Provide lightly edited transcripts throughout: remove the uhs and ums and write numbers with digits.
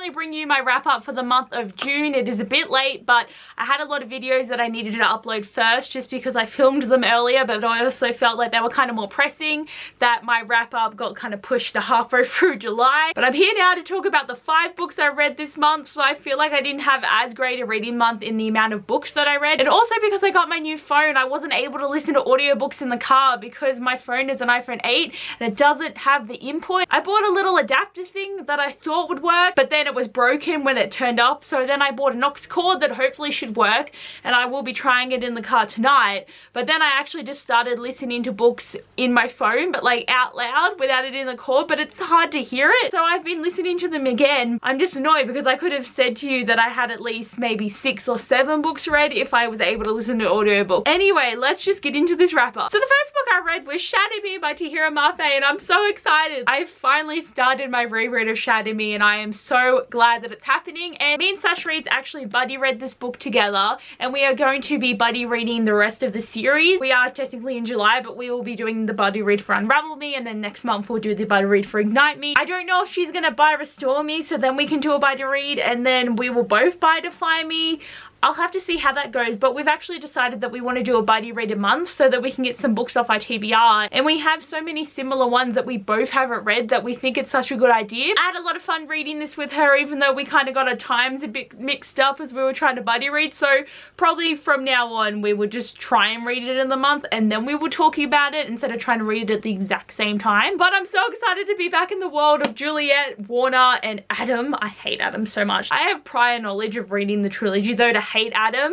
finally bring you my wrap up for the month of June. It is a bit late, but I had a lot of videos that I needed to upload first just because I filmed them earlier, but I also felt like they were kind of more pressing, that my wrap up got kind of pushed to halfway through July. But I'm here now to talk about the 5 books I read this month, so I feel like I didn't have as great a reading month in the amount of books that I read. And also because I got my new phone, I wasn't able to listen to audiobooks in the car because my phone is an iPhone 8 and it doesn't have the input. I bought a little adapter thing that I thought would work, but then it was broken when it turned up, so then I bought an aux cord that hopefully should work, and I will be trying it in the car tonight. But then I actually just started listening to books in my phone, but like out loud without it in the cord, but it's hard to hear it, so I've been listening to them again. I'm just annoyed because I could have said to you that I had at least maybe 6 or 7 books read if I was able to listen to audiobook. Anyway, let's just get into this wrap up. So the first book I read was Shatter Me by Tahira Mafe, and I'm so excited. I finally started my reread of Shatter Me, and I am so glad that it's happening. And me and Sash Reads actually buddy read this book together, and we are going to be buddy reading the rest of the series. We are technically in July, but we will be doing the buddy read for Unravel Me, and then next month we'll do the buddy read for Ignite Me. I don't know if she's gonna buy Restore Me, so then we can do a buddy read, and then we will both buy Defy Me. I'll have to see how that goes, but we've actually decided that we want to do a buddy read a month so that we can get some books off our TBR, and we have so many similar ones that we both haven't read that we think it's such a good idea. I had a lot of fun reading this with her, even though we kind of got our times a bit mixed up as we were trying to buddy read, so probably from now on we will just try and read it in the month, and then we will talk about it instead of trying to read it at the exact same time. But I'm so excited to be back in the world of Juliet, Warner, and Adam. I hate Adam so much. I have prior knowledge of reading the trilogy though to hate Adam,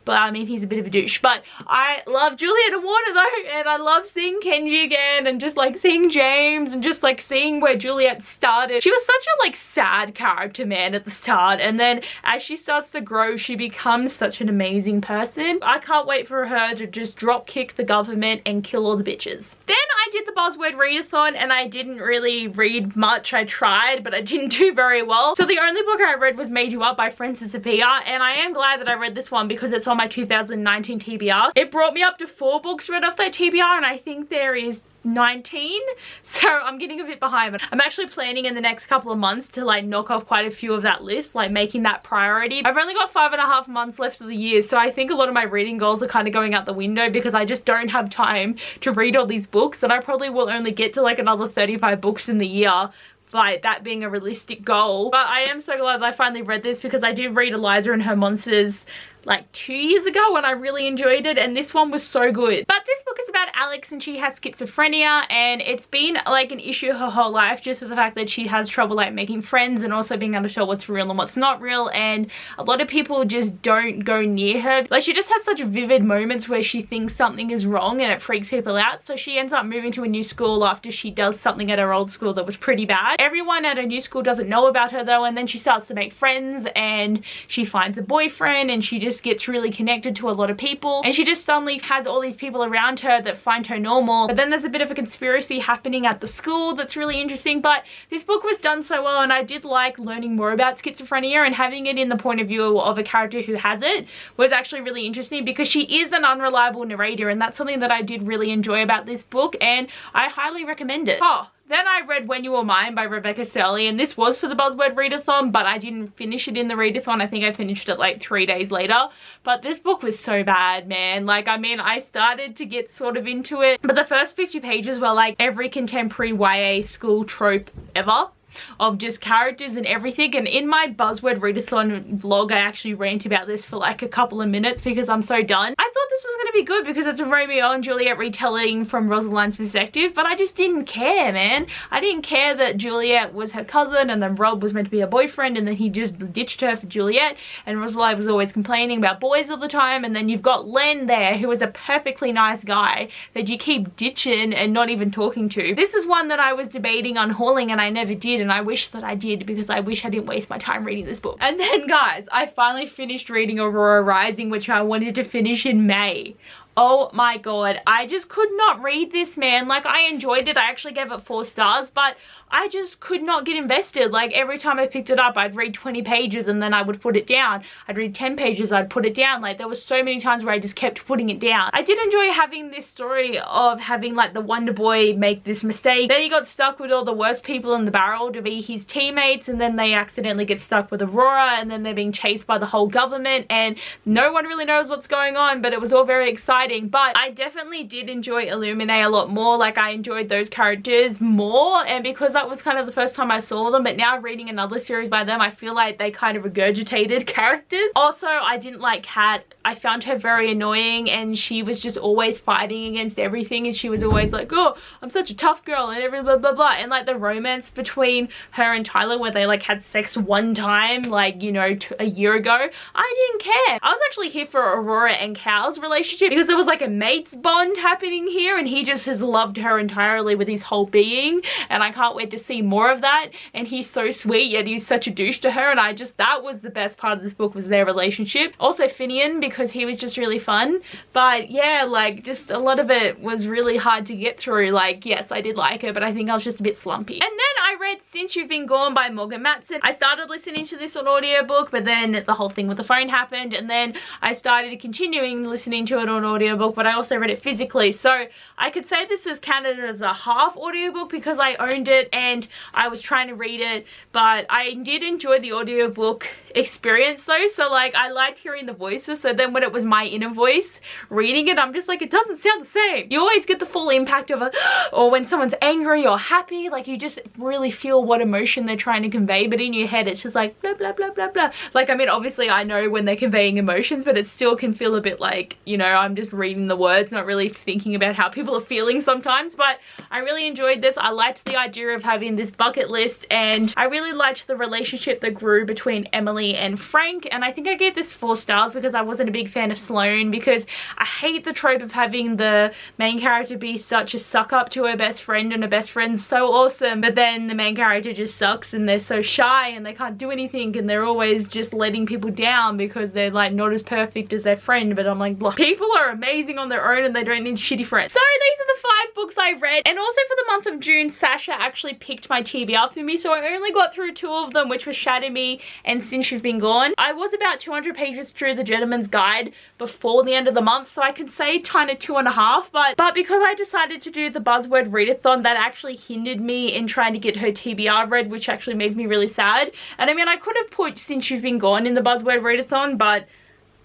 but I mean, he's a bit of a douche. But I love Juliet and Warner though, and I love seeing Kenji again, and just like seeing James, and just like seeing where Juliet started. She was such a like sad character, man, at the start, and then as she starts to grow, she becomes such an amazing person. I can't wait for her to just drop kick the government and kill all the bitches. Then I did the buzzword readathon, and I didn't really read much. I tried, but I didn't do very well. So the only book I read was Made You Up by Frances Appiah, and I am glad that I read this one because it's on my 2019 TBR. It brought me up to 4 books read off that TBR, and I think there is 19, so I'm getting a bit behind, but I'm actually planning in the next couple of months to like knock off quite a few of that list, like making that priority. I've only got 5.5 months left of the year, so I think a lot of my reading goals are kind of going out the window because I just don't have time to read all these books, and I probably will only get to like another 35 books in the year, like that being a realistic goal. But I am so glad that I finally read this because I did read Eliza and Her Monsters like 2 years ago and I really enjoyed it, and this one was so good. But this book is about Alex, and she has schizophrenia, and it's been like an issue her whole life, just for the fact that she has trouble like making friends and also being able to tell what's real and what's not real, and a lot of people just don't go near her. Like, she just has such vivid moments where she thinks something is wrong and it freaks people out, so she ends up moving to a new school after she does something at her old school that was pretty bad. Everyone at her new school doesn't know about her though, and then she starts to make friends and she finds a boyfriend, and she just gets really connected to a lot of people, and she just suddenly has all these people around her that find her normal. But then there's a bit of a conspiracy happening at the school that's really interesting. But this book was done so well, and I did like learning more about schizophrenia, and having it in the point of view of a character who has it was actually really interesting because she is an unreliable narrator, and that's something that I did really enjoy about this book, and I highly recommend it. Then I read When You Were Mine by Rebecca Serley, and this was for the buzzword readathon, but I didn't finish it in the readathon. I think I finished it like 3 days later. But this book was so bad, man. Like, I mean, I started to get sort of into it, but the first 50 pages were like every contemporary YA school trope ever, of just characters and everything. And in my buzzword readathon vlog, I actually rant about this for like a couple of minutes because I'm so done. I thought this was going to be good because it's a Romeo and Juliet retelling from Rosalind's perspective, but I just didn't care, man. I didn't care that Juliet was her cousin, and then Rob was meant to be her boyfriend, and then he just ditched her for Juliet, and Rosalind was always complaining about boys all the time, and then you've got Len there, who is a perfectly nice guy that you keep ditching and not even talking to. This is one that I was debating on hauling, and I never did, and I wish that I did because I wish I didn't waste my time reading this book. And then, guys, I finally finished reading Aurora Rising, which I wanted to finish in May. Oh my god, I just could not read this, man. Like, I enjoyed it. I actually gave it 4 stars, but I just could not get invested. Like, every time I picked it up, I'd read 20 pages and then I would put it down. I'd read 10 pages, I'd put it down. Like, there was so many times where I just kept putting it down. I did enjoy having this story of having, like, the Wonder Boy make this mistake. Then he got stuck with all the worst people in the barrel to be his teammates, and then they accidentally get stuck with Aurora, and then they're being chased by the whole government, and no one really knows what's going on, but it was all very exciting. But I definitely did enjoy Illuminae a lot more. Like, I enjoyed those characters more, and because that was kind of the first time I saw them, but now reading another series by them, I feel like they kind of regurgitated characters. Also, I didn't like Kat. I found her very annoying, and she was just always fighting against everything, and she was always like, oh, I'm such a tough girl and every blah blah blah. And like the romance between her and Tyler, where they like had sex one time, like, you know, a year ago, I didn't care. I was actually here for Aurora and Cal's relationship, because there was like a mates bond happening here, and he just has loved her entirely with his whole being, and I can't wait to see more of that. And he's so sweet, yet he's such a douche to her, and I just, that was the best part of this book, was their relationship. Also Finian, because he was just really fun. But yeah, like, just a lot of it was really hard to get through. Like, yes, I did like it, but I think I was just a bit slumpy. And then I read Since You've Been Gone by Morgan Matson. I started listening to this on audiobook, but then the whole thing with the phone happened, and then I started continuing listening to it on audiobook, but I also read it physically. So I could say this is counted as a half audiobook because I owned it and I was trying to read it, but I did enjoy the audiobook experience though. So like, I liked hearing the voices, so then when it was my inner voice reading it, I'm just like, it doesn't sound the same. You always get the full impact of it, or when someone's angry or happy, like you just really feel what emotion they're trying to convey, but in your head it's just like blah blah blah blah blah. Like, I mean, obviously I know when they're conveying emotions, but it still can feel a bit like, you know, I'm just reading the words, not really thinking about how people are feeling sometimes. But I really enjoyed this. I liked the idea of having this bucket list, and I really liked the relationship that grew between Emily and Frank, and I think I gave this 4 stars because I wasn't a big fan of Sloane, because I hate the trope of having the main character be such a suck up to her best friend, and her best friend's so awesome, but then the main character just sucks and they're so shy and they can't do anything, and they're always just letting people down because they're like not as perfect as their friend. But I'm like, look, people are amazing on their own and they don't need shitty friends. So these are the 5 books I read. And also for the month of June, Sasha actually picked my TBR for me, so I only got through 2 of them, which was Shatter Me and Since You've Been Gone. I was about 200 pages through the Gentleman's Guide before the end of the month, so I can say kind of 2.5, but because I decided to do the Buzzword readathon, that actually hindered me in trying to get her TBR read, which actually makes me really sad. And I mean, I could have put Since You've Been Gone in the Buzzword readathon, but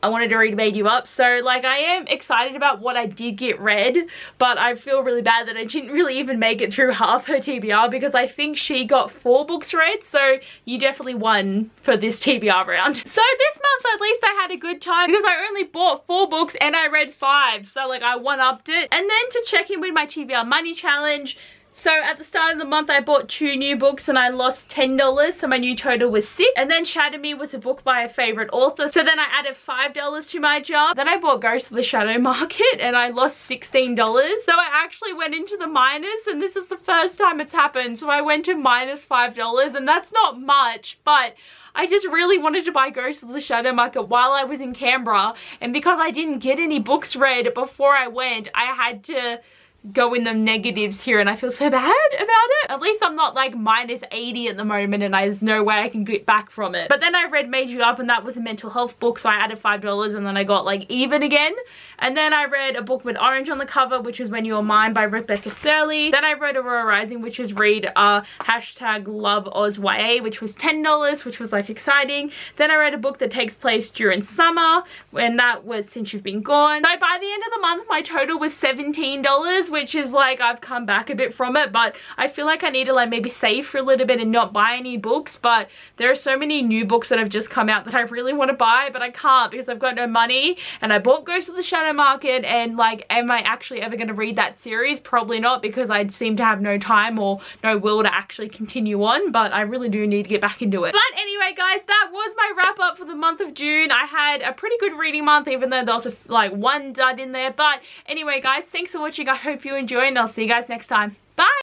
I wanted to read Made You Up. So like, I am excited about what I did get read, but I feel really bad that I didn't really even make it through half her TBR, because I think she got 4 books read, so you definitely won for this TBR round. So this month at least I had a good time, because I only bought 4 books and I read 5, so like I one-upped it. And then to check in with my TBR Money challenge, so at the start of the month I bought 2 new books and I lost $10, so my new total was 6. And then Shatter Me was a book by a favorite author, so then I added $5 to my jar. Then I bought Ghost of the Shadow Market and I lost $16. So I actually went into the minus, and this is the first time it's happened. So I went to minus $5, and that's not much, but I just really wanted to buy Ghost of the Shadow Market while I was in Canberra, and because I didn't get any books read before I went, I had to go in the negatives here, and I feel so bad about it. At least I'm not like minus 80 at the moment, and there's no way I can get back from it. But then I read Made You Up, and that was a mental health book, so I added $5, and then I got like even again. And then I read a book with orange on the cover, which was When You Were Mine by Rebecca Surley. Then I read Aurora Rising, which was hashtag Love Oz YA, which was $10, which was like exciting. Then I read a book that takes place during summer, and that was Since You've Been Gone. So by the end of the month, my total was $17, which is like, I've come back a bit from it, but I feel like I need to like maybe save for a little bit and not buy any books. But there are so many new books that have just come out that I really want to buy, but I can't because I've got no money. And I bought Ghost of the Shadow Market, and like, am I actually ever going to read that series? Probably not, because I seem to have no time or no will to actually continue on, but I really do need to get back into it. But anyway guys, that was my wrap up for the month of June. I had a pretty good reading month, even though there was like 1 dud in there. But anyway guys, thanks for watching. I hope you enjoy, and I'll see you guys next time.